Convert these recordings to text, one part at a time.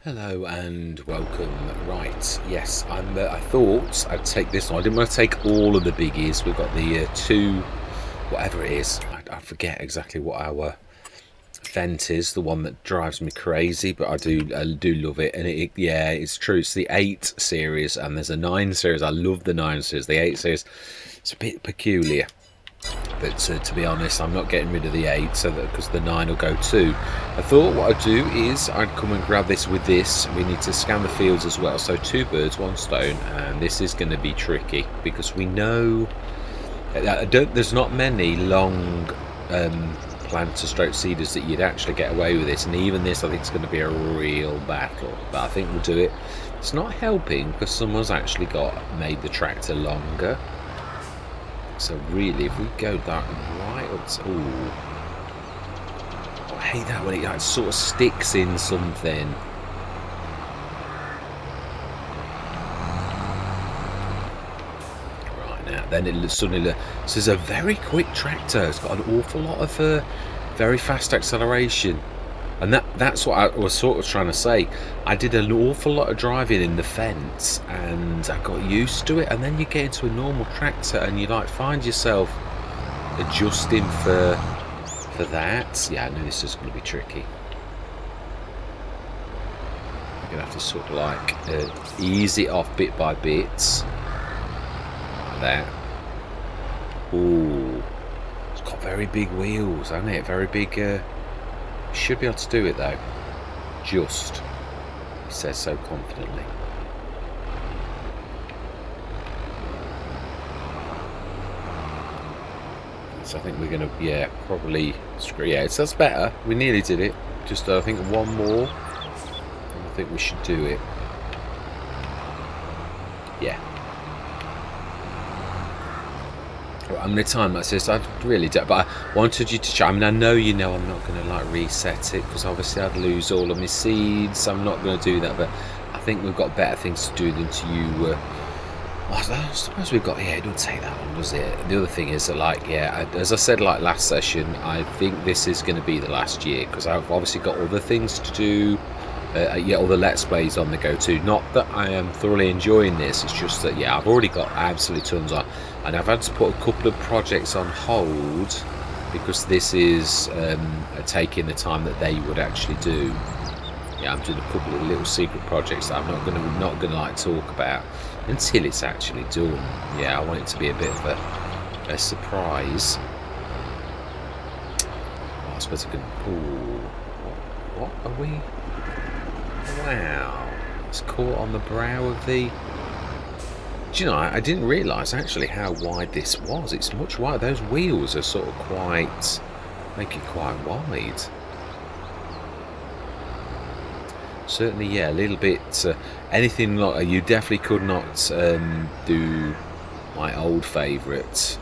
Hello and welcome. Right, yes, I thought I'd take this one. I didn't want to take all of the biggies. We've got the two, whatever it is. I forget exactly what our vent is. The one that drives me crazy, but I do love it. And yeah, it's true. It's the 8 series, and there's a 9 series. I love the 9 series. The 8 series, it's a bit peculiar. But to be honest, I'm not getting rid of the 8 so that because the 9 will go too. I thought what I'd do is I'd come and grab this with this. We need to scan the fields as well, so 2 birds, 1 stone, and this is going to be tricky because we know there's not many long planter stroke seeders that you'd actually get away with this, and even this I think is going to be a real battle, but I think we'll do it. It's not helping because someone's actually made the tractor longer. So really, if we go that right up to... Ooh. I hate that when it like, sort of sticks in something. Right, now, then it suddenly... This is a very quick tractor. It's got an awful lot of very fast acceleration. And that's what I was sort of trying to say. I did an awful lot of driving in the fence and I got used to it, and then you get into a normal tractor and you like find yourself adjusting for that. Yeah, I knew this was going to be tricky. I'm going to have to sort of like ease it off bit by bit. Like that. Ooh. It's got very big wheels, hasn't it? Very big... Should be able to do it though. Just. He says so confidently. So I think we're going to, yeah, probably screw. Yeah, so that's better. We nearly did it. Just I think one more. And I think we should do it. Yeah. I'm going to time like this. I really don't, but I wanted you to. I mean, I know you know I'm not going to like reset it because obviously I'd lose all of my seeds. I'm not going to do that, but I think we've got better things to do than to you. I suppose we've got. Yeah, it doesn't take that long, does it? The other thing is that, like, yeah, as I said, like last session, I think this is going to be the last year because I've obviously got other things to do. Yeah, all the Let's Plays on the go too. Not that I am thoroughly enjoying this, it's just that, yeah, I've already got absolutely tons on. And I've had to put a couple of projects on hold because this is taking the time that they would actually do. Yeah, I'm doing a couple of little secret projects that I'm not gonna like talk about until it's actually done. Yeah, I want it to be a bit of a surprise. Oh, I suppose I can... Ooh, what are we... Wow, it's caught on the brow of the... Do you know, I didn't realise actually how wide this was. It's much wider. Those wheels are sort of quite... make it quite wide. Certainly, yeah, a little bit... anything like... You definitely could not do my old favourite,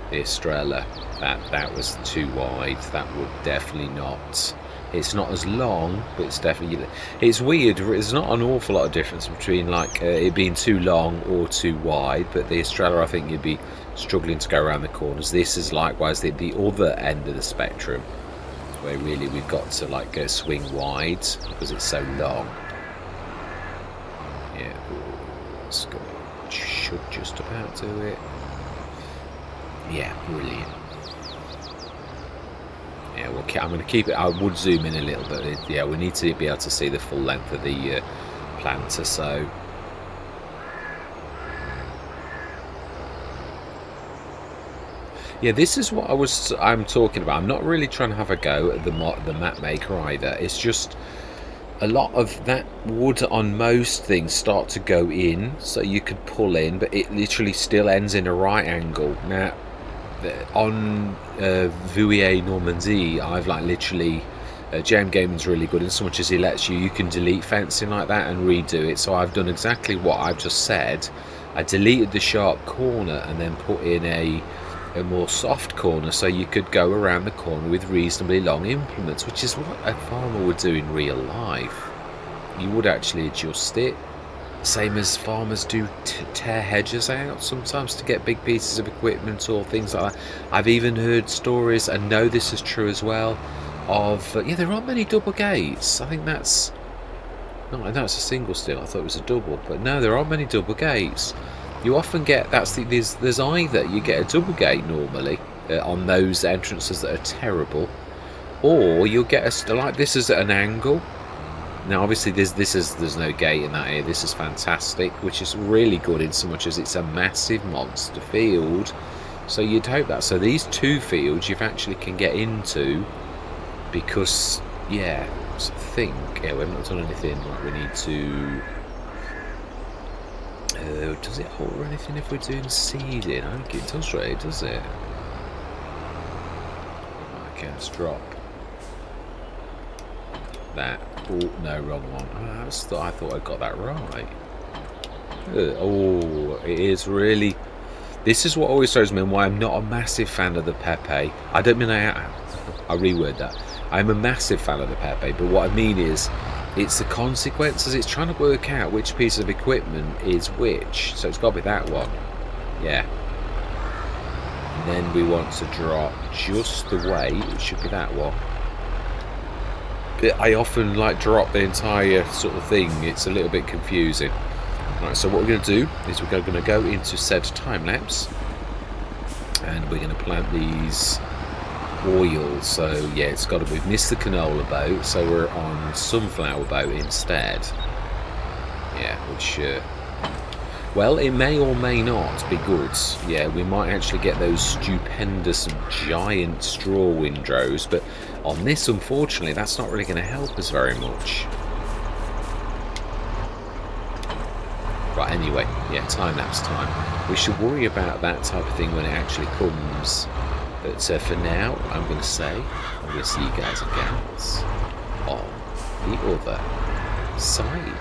the Estrella. That was too wide. That would definitely not... It's not as long, but it's definitely... It's weird. There's not an awful lot of difference between like it being too long or too wide, but the Estrella, I think you'd be struggling to go around the corners. This is likewise the other end of the spectrum, where really we've got to like swing wide because it's so long. Yeah, it's gonna, should just about do it. Yeah, brilliant. Yeah, well, I'm going to keep it. I would zoom in a little bit. Yeah, we need to be able to see the full length of the planter. So, yeah, this is what I'm talking about. I'm not really trying to have a go at the map maker either. It's just a lot of that wood on most things start to go in, so you could pull in, but it literally still ends in a right angle. Now, on Vuillet Normandy, I've like literally JM Gaming's really good in so much as he lets you can delete fencing like that and redo it. So I've done exactly what I've just said. I deleted the sharp corner and then put in a more soft corner so you could go around the corner with reasonably long implements, which is what a farmer would do in real life. You would actually adjust it. Same as farmers do tear hedges out sometimes to get big pieces of equipment or things like that. I've even heard stories, and know this is true as well, of yeah, there aren't many double gates. I think that's no, that's a single still. I thought it was a double, but no, there aren't many double gates. You often get there's either you get a double gate normally on those entrances that are terrible, or you'll get like this is at an angle. Now obviously there's no gate in that area. This is fantastic, which is really good in so much as it's a massive monster field. So you'd hope that. So these two fields you actually can get into because yeah, I think yeah, we haven't done anything like we need to. Does it alter anything if we're doing seeding? I don't think it does really, does it? Okay, let's drop that. Oh, no, wrong one. Oh, I thought I got that right. Oh, it is really... This is what always throws me and why I'm not a massive fan of the Pepe. I don't mean I reword that. I'm a massive fan of the Pepe, but what I mean is it's the consequences. It's trying to work out which piece of equipment is which. So it's got to be that one. Yeah. And then we want to drop just the way. It should be that one. I often like drop the entire sort of thing. It's a little bit confusing. Right, so what we're going to do is we're going to go into said time lapse, and we're going to plant these oils. So yeah, it's got to. We've missed the canola boat, so we're on sunflower boat instead. Yeah, which well, it may or may not be good. Yeah, we might actually get those stupendous giant straw windrows, but on this, unfortunately, that's not really going to help us very much. Right, anyway, yeah, time-lapse time. We should worry about that type of thing when it actually comes. But for now, I'm going to say, I'm going to see you guys and gals on the other side.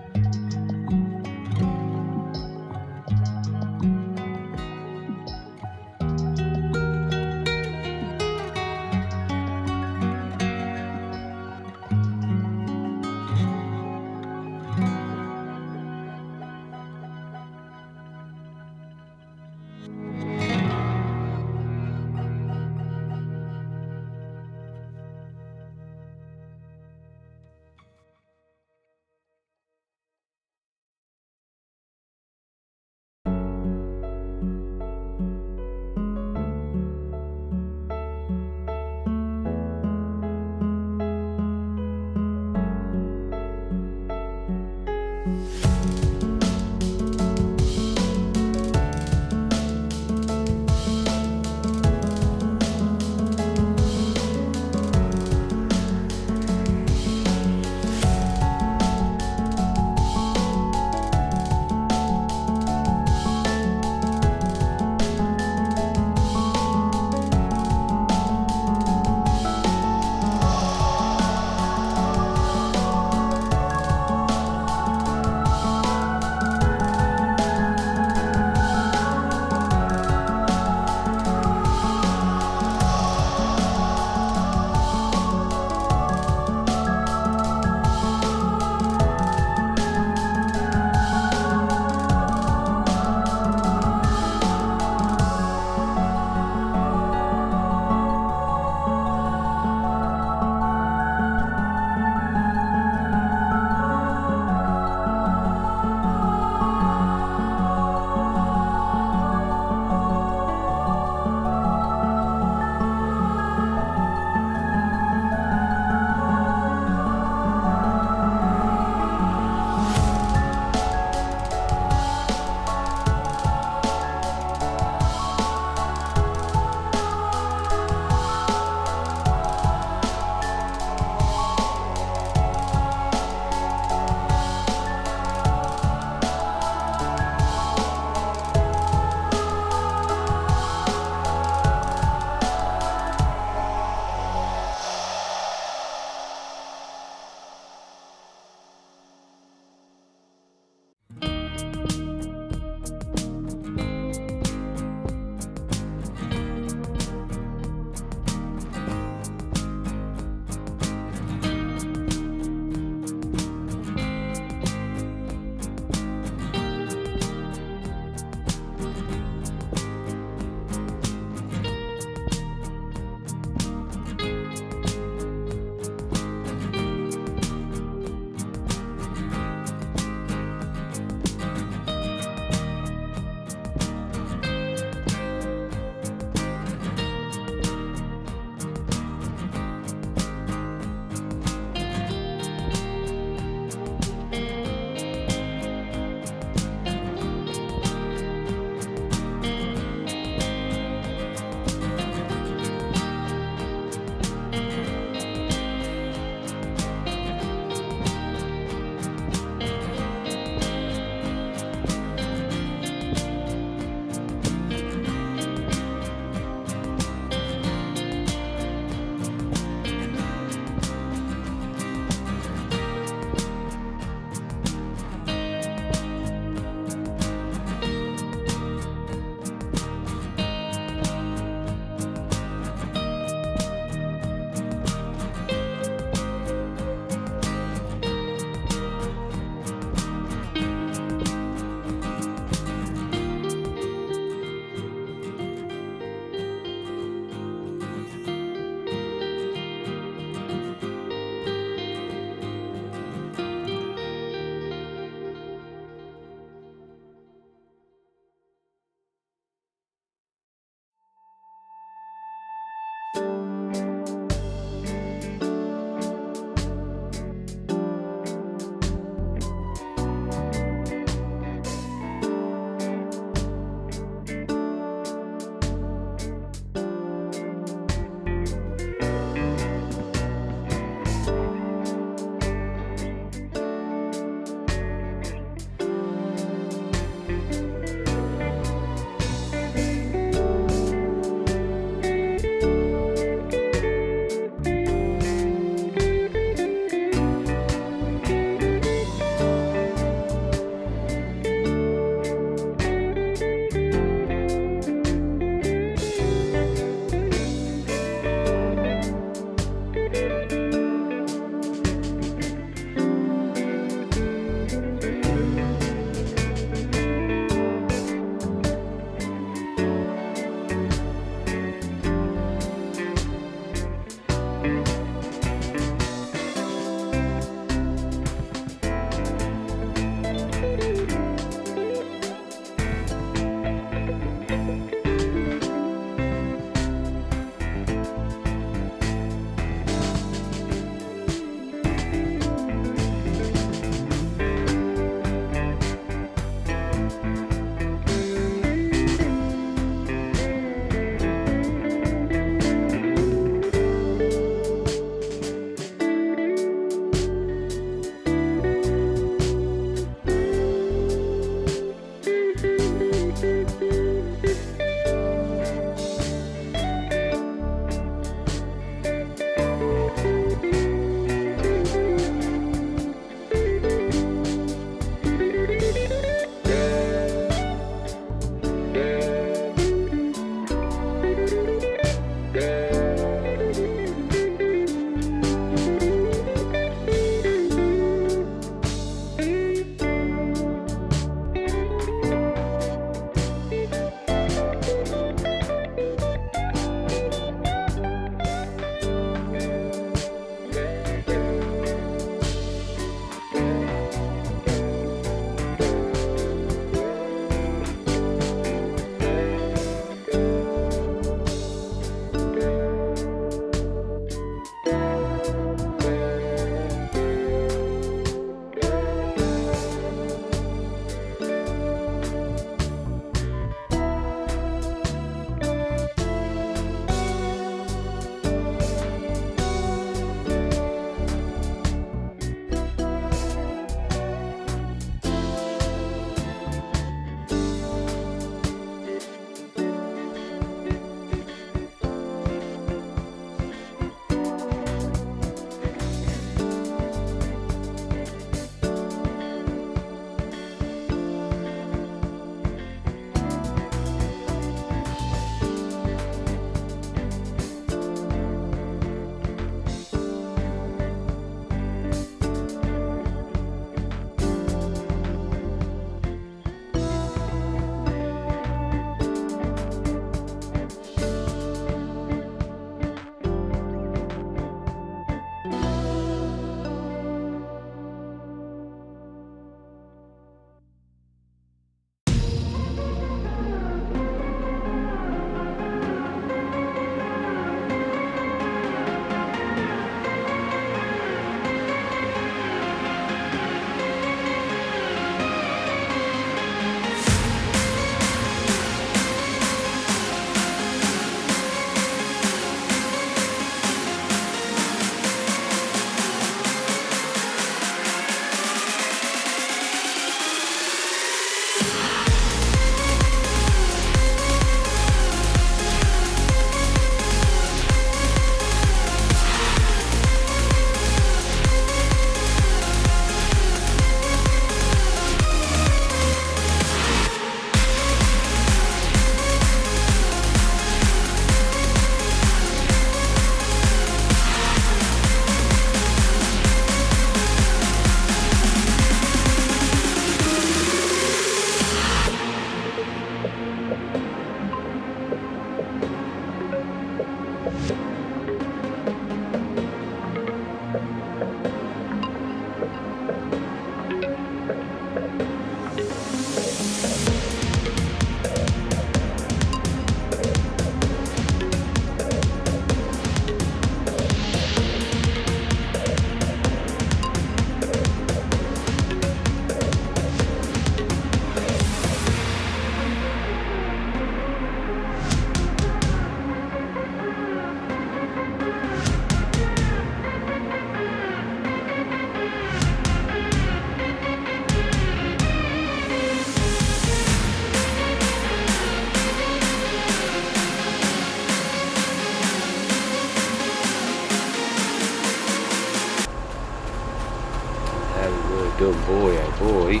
done, boy, oh boy.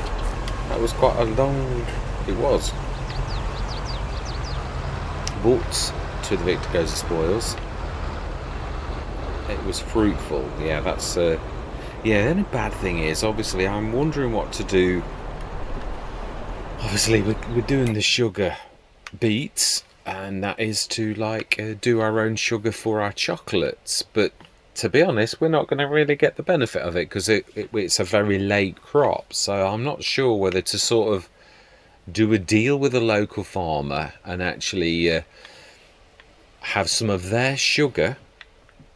That was quite a long... It was. But to the victor goes the spoils. It was fruitful. Yeah, that's... yeah, the only bad thing is, obviously, I'm wondering what to do. Obviously, we're doing the sugar beets, and that is to, like, do our own sugar for our chocolates. But to be honest, we're not going to really get the benefit of it because it's a very late crop. So I'm not sure whether to sort of do a deal with a local farmer and actually have some of their sugar,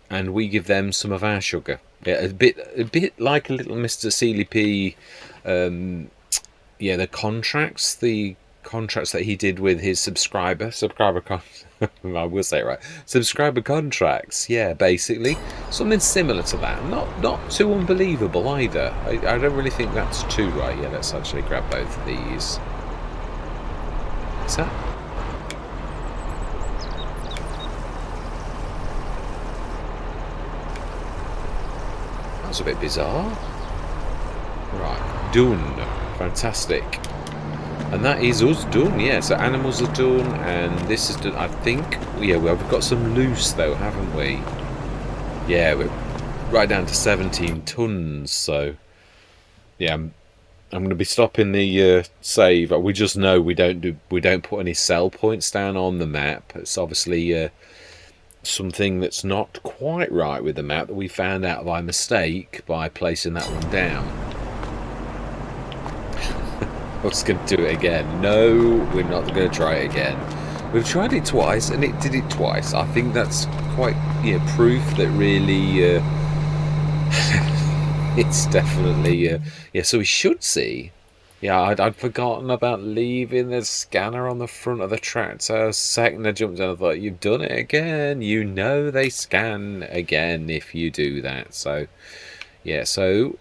and we give them some of our sugar. Yeah, a bit like a little Mr. CLP. Yeah, the contracts that he did with his subscriber I will say it right, subscriber contracts. Yeah, basically something similar to that. Not too unbelievable either. I don't really think that's too right. Yeah, let's actually grab both of these. Is that? That's a bit bizarre. Right, done. Fantastic. And that is us done, yeah. So animals are done, and this is done. I think, yeah, we've got some loose though, haven't we? Yeah, we're right down to 17 tons. So, yeah, I'm going to be stopping the save. We just know we don't put any sell points down on the map. It's obviously something that's not quite right with the map that we found out by mistake by placing that one down. I was going to do it again. No, we're not going to try it again. We've tried it twice, and it did it twice. I think that's quite, yeah, proof that really it's definitely yeah. So we should see. Yeah, I'd forgotten about leaving the scanner on the front of the tractor. A second I jumped in, I thought, you've done it again. You know they scan again if you do that. So yeah, so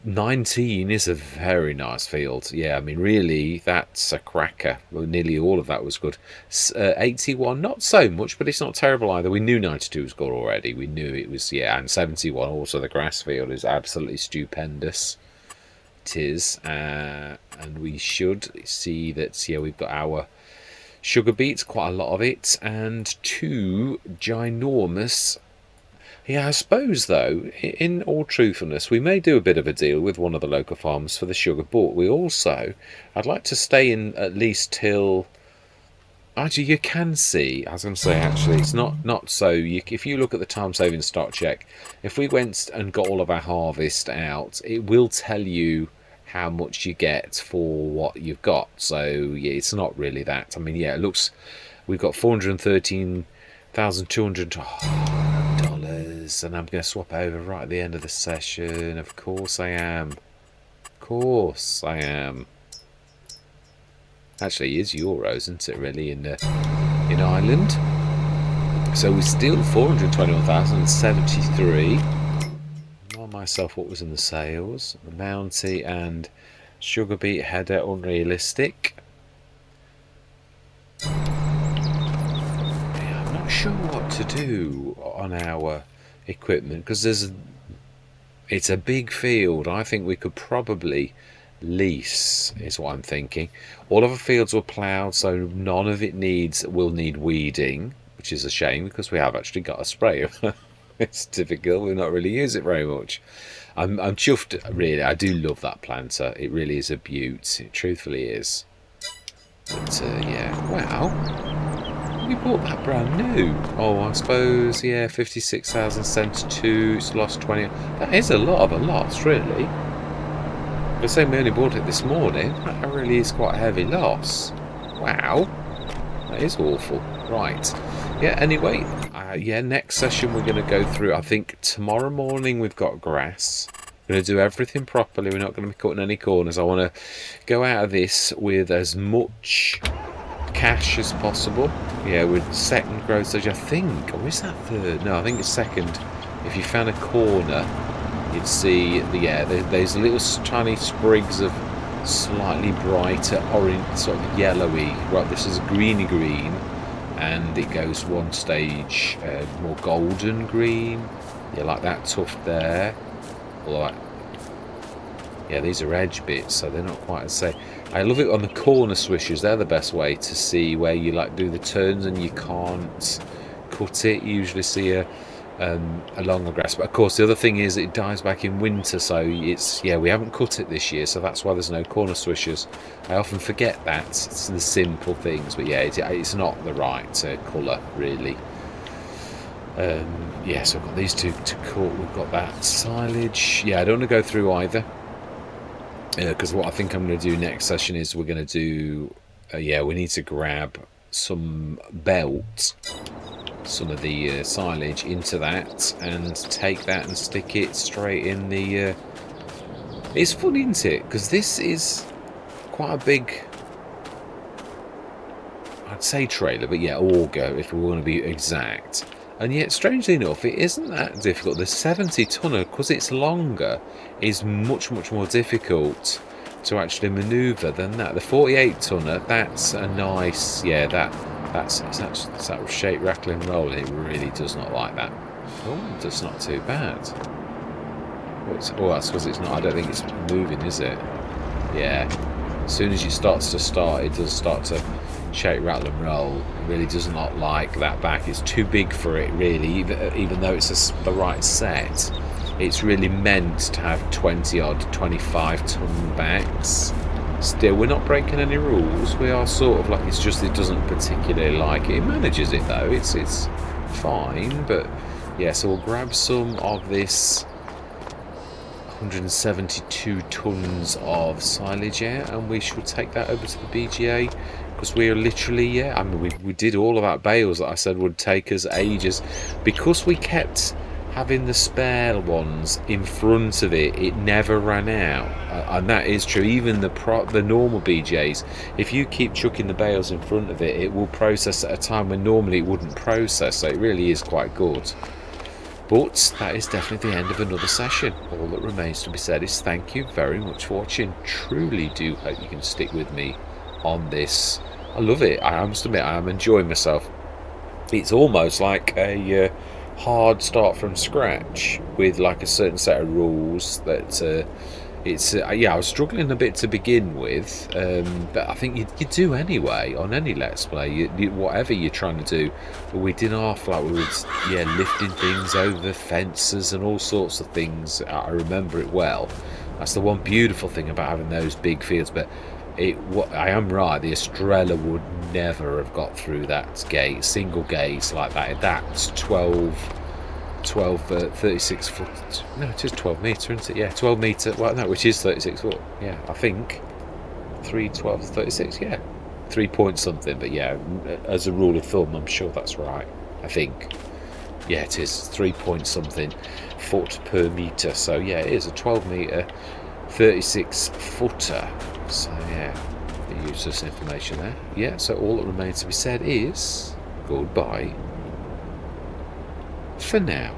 19 is a very nice field. Yeah, I mean, really, that's a cracker. Well, nearly all of that was good. 81, not so much, but it's not terrible either. We knew 92 was good already. We knew it was, yeah, and 71 also. The grass field is absolutely stupendous. It is, and we should see that, yeah, we've got our sugar beets, quite a lot of it, and 2 ginormous. Yeah, I suppose, though, in all truthfulness, we may do a bit of a deal with one of the local farmers for the sugar, but we also, I'd like to stay in at least till, actually, you can see, I was going to say, actually, it's not so, if you look at the time-saving stock check, if we went and got all of our harvest out, it will tell you how much you get for what you've got. So, yeah, it's not really that. I mean, yeah, it looks, we've got $413,200. And I'm going to swap over right at the end of the session. Of course I am. Of course I am. Actually, it is euros, isn't it, really, in Ireland? So we're still 421,073. Remind myself what was in the sales. The Mountie and sugar beet header, unrealistic. Yeah, I'm not sure what to do on our equipment because it's a big field. I think we could probably lease, is what I'm thinking. All of the fields were ploughed, so none of it will need weeding, which is a shame because we have actually got a sprayer. It's difficult. We've not really used it very much. I'm chuffed, really. I do love that planter. It really is a beaut. It truthfully is. But yeah, wow. We bought that brand new. Oh, I suppose, yeah, 56,000 sent to, it's lost 20. That is a lot of a loss, really. But saying we only bought it this morning, that really is quite a heavy loss. Wow. That is awful. Right. Yeah, anyway, yeah, next session we're going to go through, I think tomorrow morning we've got grass. We're going to do everything properly. We're not going to be cutting any corners. I want to go out of this with as much cash as possible. Yeah, with second growth stage, I think. Or is that third? No, I think it's second. If you found a corner, you'd see there's little tiny sprigs of slightly brighter orange, sort of yellowy. Right, this is greeny green, and it goes one stage more golden green. Yeah, like that tuft there. All right. Yeah, these are edge bits, so they're not quite as safe. I love it on the corner swishers. They're the best way to see where you like do the turns and you can't cut it. You usually see a longer grass, but of course the other thing is it dies back in winter, so it's, yeah, we haven't cut it this year, so that's why there's no corner swishers. I often forget that. It's the simple things, but yeah, it's not the right colour really. Yeah, so I've got these two to cut. We've got that silage. Yeah, I don't want to go through either, because what I think I'm going to do next session is we're going to do, yeah, we need to grab some belt, some of the silage into that, and take that and stick it straight in the... It's funny, isn't it? Because this is quite a big, I'd say trailer, but yeah, auger, if we want to be exact. And yet, strangely enough, it isn't that difficult. The 70 tonner, because it's longer, is much, much more difficult to actually manoeuvre than that. The 48 tonner, that's a nice, yeah, that's that shake, rattle and roll. It really does not like that. Oh, that's not too bad. Oh, that's because it's not, I don't think it's moving, is it? Yeah. As soon as it starts to start, it does start to shake, rattle and roll. It really does not like that back. It's too big for it, really, even though it's the right set. It's really meant to have 20 odd, 25 ton backs. Still, we're not breaking any rules. We are sort of like, it's just it doesn't particularly like it. It manages it though. It's fine, but yeah. So we'll grab some of this 172 tons of silage out, and we shall take that over to the BGA, because we are literally, yeah, I mean, we did all of that bales that I said would take us ages, because we kept having the spare ones in front of it. It never ran out, and that is true. Even the normal BJs, if you keep chucking the bales in front of it, it will process at a time when normally it wouldn't process. So it really is quite good. But that is definitely the end of another session. All that remains to be said is thank you very much for watching. Truly do hope you can stick with me on this. I love it. I must admit, I am enjoying myself. It's almost like a hard start from scratch with like a certain set of rules that it's yeah, I was struggling a bit to begin with, but I think you do anyway on any Let's Play, whatever you're trying to do. But we did half like we were, yeah, lifting things over fences and all sorts of things. I remember it well. That's the one beautiful thing about having those big fields. But I am right, the Estrella would never have got through that gate, single gates like that. That's 36 foot, no, it is 12 metre, isn't it? Yeah, 12 metre, well, no, which is 36 foot, yeah, I think 312 to 36, yeah, 3 point something, but yeah, as a rule of thumb, I'm sure that's right. I think, yeah, it is 3 point something foot per metre. So yeah, it is a 12 metre 36 footer. So yeah, the useless information there. Yeah, so all that remains to be said is goodbye for now.